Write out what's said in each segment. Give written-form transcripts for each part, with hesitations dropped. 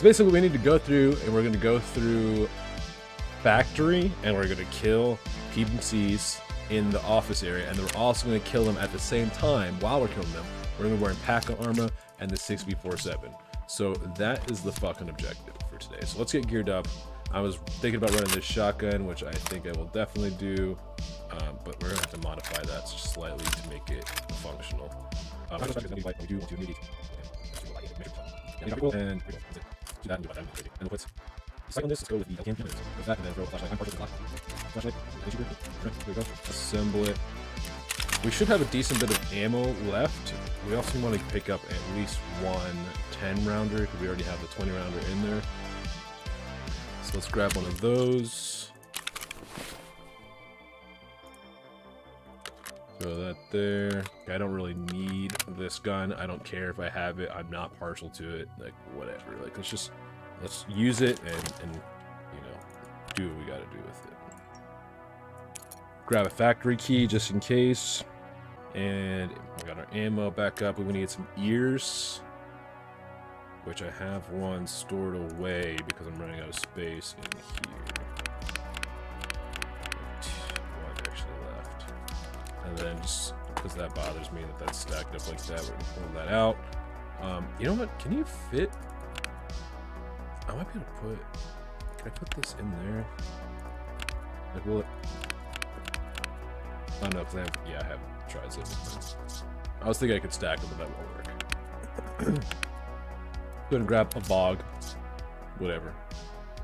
So basically we need to go through, and we're going to go through factory, and we're going to kill PMCs in the office area, and then we're also going to kill them at the same time. While we're killing them, we're going to be wearing Paca armor and the 6v47. So that is the fucking objective for today. So let's get geared up. I was thinking about running this shotgun, which I think I will definitely do, but we're going to have to modify that slightly to make it functional. And what's second this, let's go with the can with that, and then throw a flashlight. I'm partially black. Flashlight. There we go. Assemble it. We should have a decent bit of ammo left. We also want to pick up at least one 10-rounder, because we already have the 20-rounder in there. So let's grab one of those. Throw that there. I don't really need this gun. I don't care if I have it. I'm not partial to it. Like, whatever. Like, let's use it and you know, do what we gotta do with it. Grab a factory key just in case. And we got our ammo back up. We need some ears, which I have one stored away because I'm running out of space in here. One actually left. And then just because that bothers me that that's stacked up like that, we're gonna pull that out. You know what? Can you fit? I might be able to put. Can I put this in there? Like, will it? Oh no, because I have trizips. I was thinking I could stack them, but that won't work. Go ahead and grab a bog, whatever,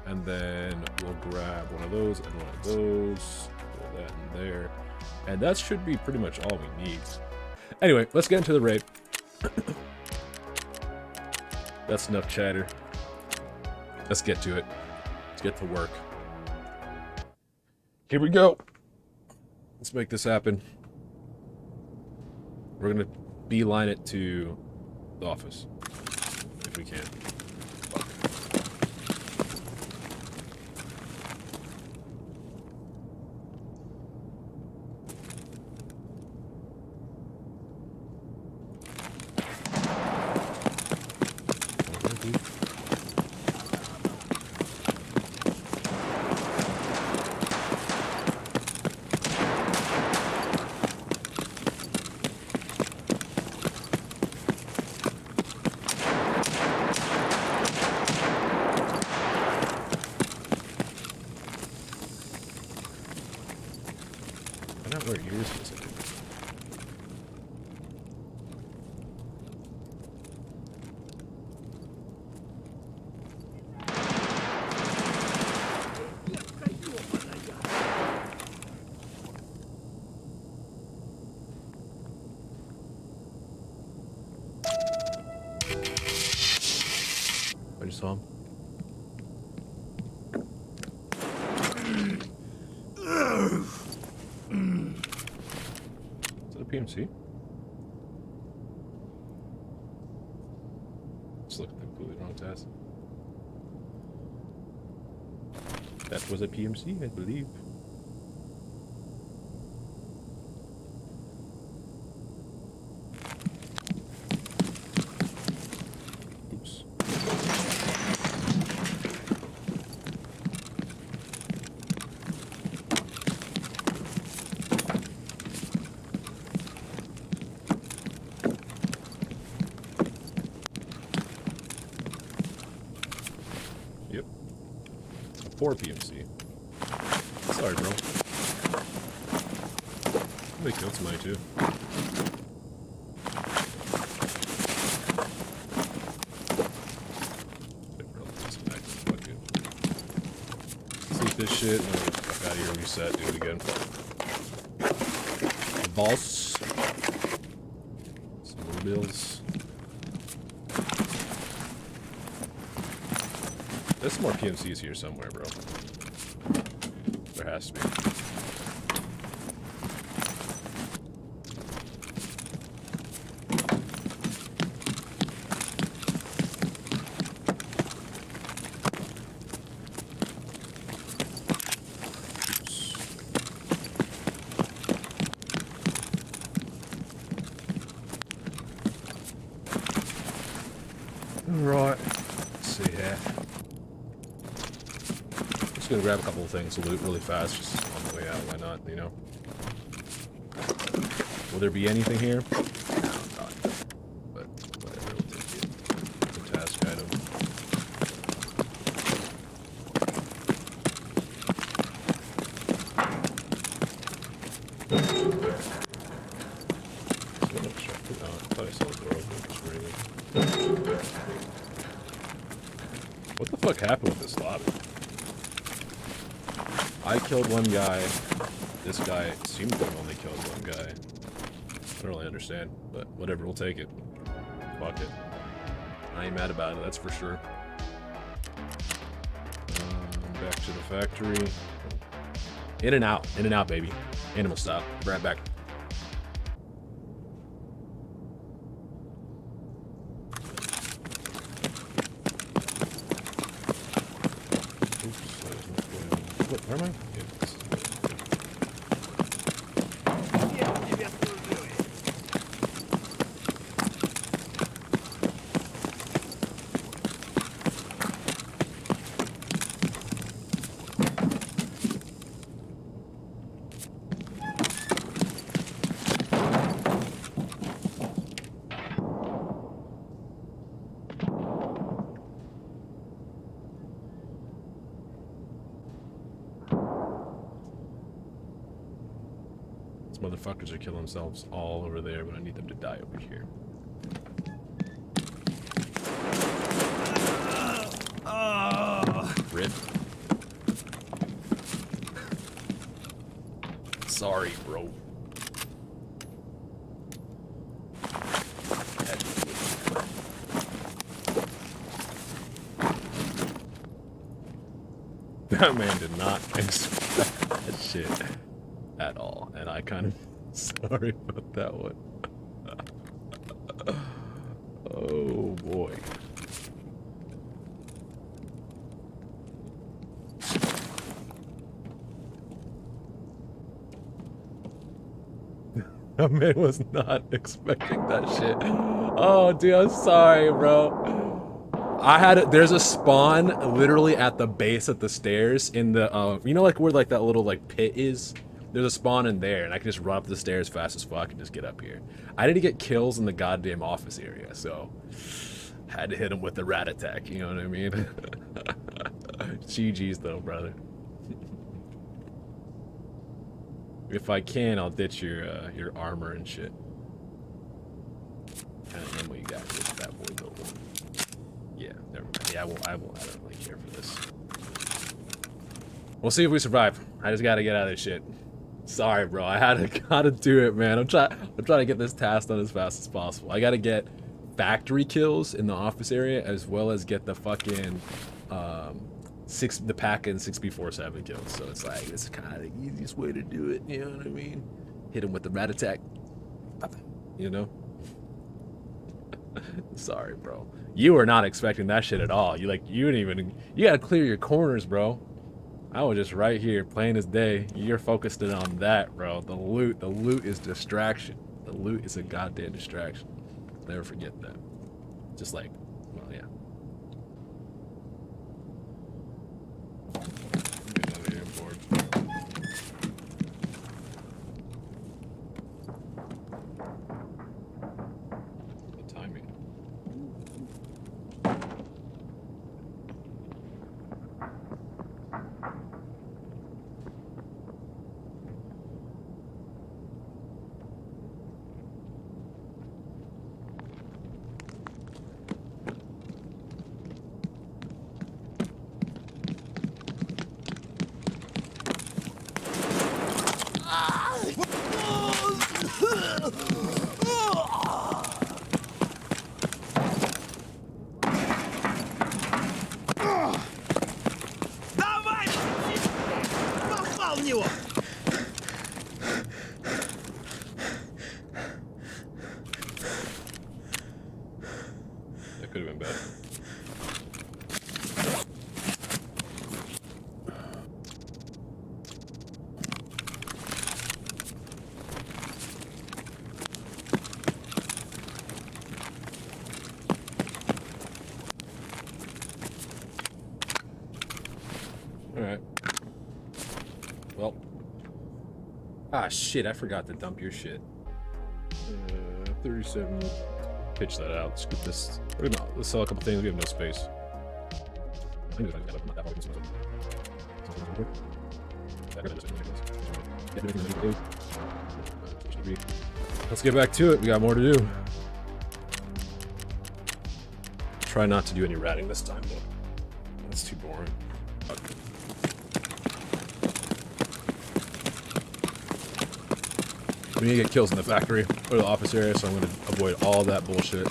and then we'll grab one of those and one of those. Put that in there, and that should be pretty much all we need. Anyway, let's get into the raid. That's enough chatter. Let's get to it. Let's get to work. Here we go. Let's make this happen. We're gonna beeline it to the office if we can. Where yours is it? I just saw him. PMC. Let's look at the completely wrong task. That was a PMC, I believe. Oops. Yep. A 4 PMC. Sorry, bro. They killed somebody too. Let's eat this shit and then we'll get the fuck out of here, reset, do it again. Boss. Some more bills. There's some more PMCs here somewhere, bro. There has to be. Right. see here. Just gonna grab a couple of things to loot really fast, just on the way out. Why not? You know. Will there be anything here? No, not. But whatever. We'll take it. It's a task item. What the fuck happened with this lobby? I killed one guy. This guy seemed to have only killed one guy. I don't really understand, but whatever, we'll take it. Fuck it. I ain't mad about it, that's for sure. Back to the factory. In and out, baby. Animal style. Right back. Where am I? Motherfuckers are killing themselves all over there, but I need them to die over here. Rip. Sorry, bro. That man did not expect that shit at all, and I kind of sorry about that one. Oh boy. That man was not expecting that shit. Oh dude, I'm sorry, bro. There's a spawn literally at the base of the stairs in the, you know, like where like that little like pit is? There's a spawn in there, and I can just run up the stairs fast as fuck and just get up here. I didn't get kills in the goddamn office area, so had to hit him with the rat attack, you know what I mean? GG's though, brother. If I can, I'll ditch your armor and shit. I don't know what you got with that boy though. Yeah, never mind. Yeah, I don't really care for this. We'll see if we survive. I just gotta get out of this shit. Sorry, bro. Gotta do it, man. I'm trying to get this task done as fast as possible. I gotta get factory kills in the office area, as well as get the fucking the pack-in 6B47 kills. So it's like it's kind of the easiest way to do it. You know what I mean? Hit him with the rat attack. You know. Sorry, bro. You were not expecting that shit at all. You gotta clear your corners, bro. I was just right here plain as day. You're focused in on that, bro. The loot is distraction. The loot is a goddamn distraction. Never forget that. Just like, well, yeah. Get out of here, board. The timing. That could have been bad. Ah, shit, I forgot to dump your shit. 37. Pitch that out. Scoop this. Let's sell a couple things. We have no space. Let's get back to it. We got more to do. Try not to do any ratting this time, though. That's too boring. We need to get kills in the factory or the office area, so I'm going to avoid all that bullshit.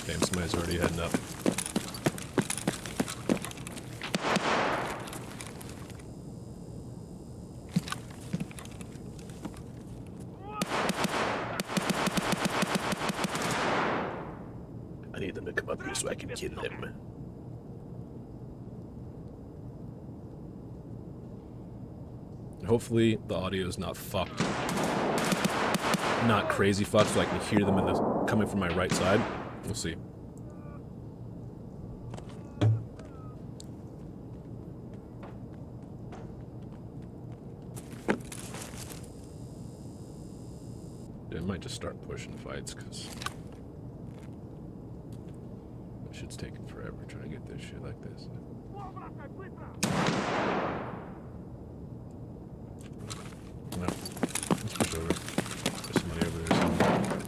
Damn, somebody's already heading up. I need them to come up here so I can kill them. Hopefully the audio is not fucked. Not crazy fucked, so I can hear them coming from my right side. We'll see. Yeah, I might just start pushing fights, because this shit's taking forever trying to get this shit like this. No. Let's push over. There's somebody over there somewhere.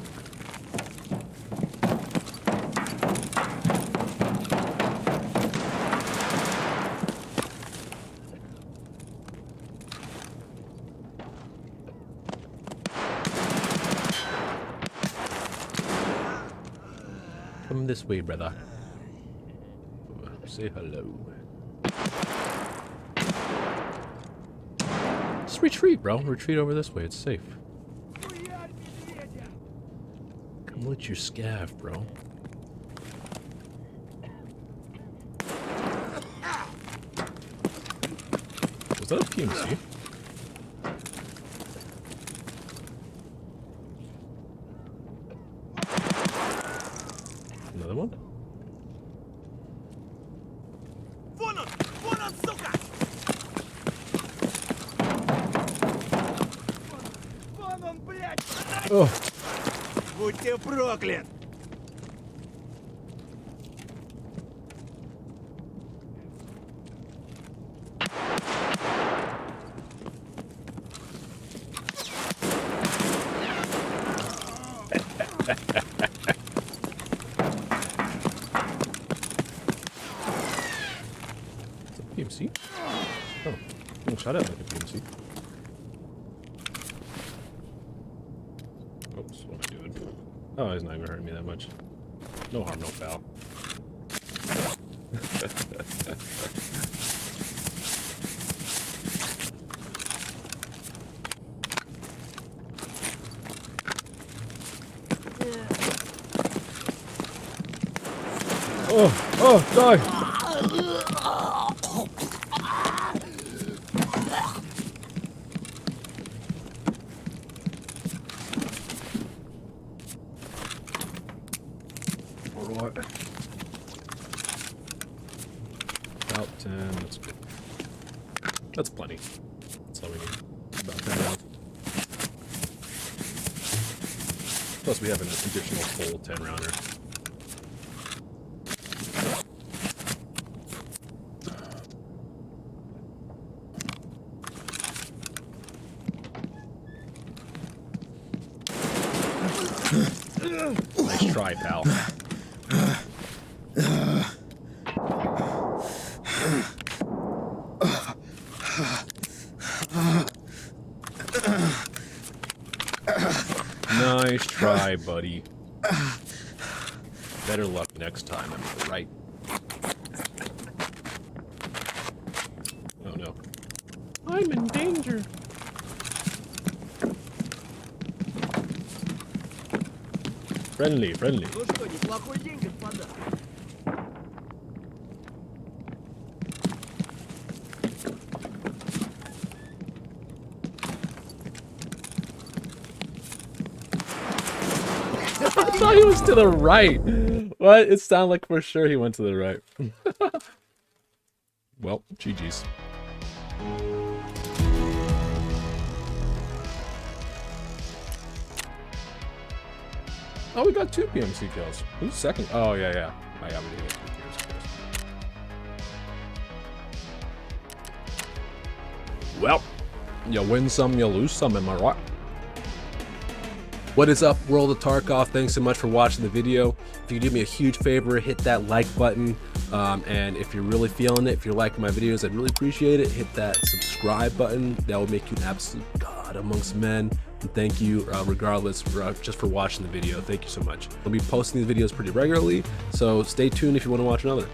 Come this way, brother. Say hello. Just retreat, bro. Retreat over this way. It's safe. Come with your scav, bro. Was that a PMC? Another one? Oh. Будь ты проклят! PMC? Oh, shut up, like a PMC. Oops, what am I doing? Oh, he's not even hurting me that much. No harm, no foul. Oh, die! What? About 10, that's good. That's plenty. That's all we need. About 10 rounds. Plus we have an additional full 10 rounder. Nice try, pal. Nice try, buddy. Better luck next time, am I right? Oh no. I'm in danger. Friendly, friendly. Ну что, неплохой день, господа. I thought he was to the right. What? It sounded like for sure he went to the right. Well, GG's. Oh, we got 2 PMC kills. Who's second? Oh, yeah. I got 2 PMC kills. Well, you win some, you lose some, am I right? What is up, World of Tarkov? Thanks so much for watching the video. If you could do me a huge favor, hit that like button. And if you're really feeling it, if you're liking my videos, I'd really appreciate it. Hit that subscribe button. That will make you an absolute god amongst men. And thank you, regardless, just for watching the video. Thank you so much. I'll be posting these videos pretty regularly, so stay tuned if you want to watch another.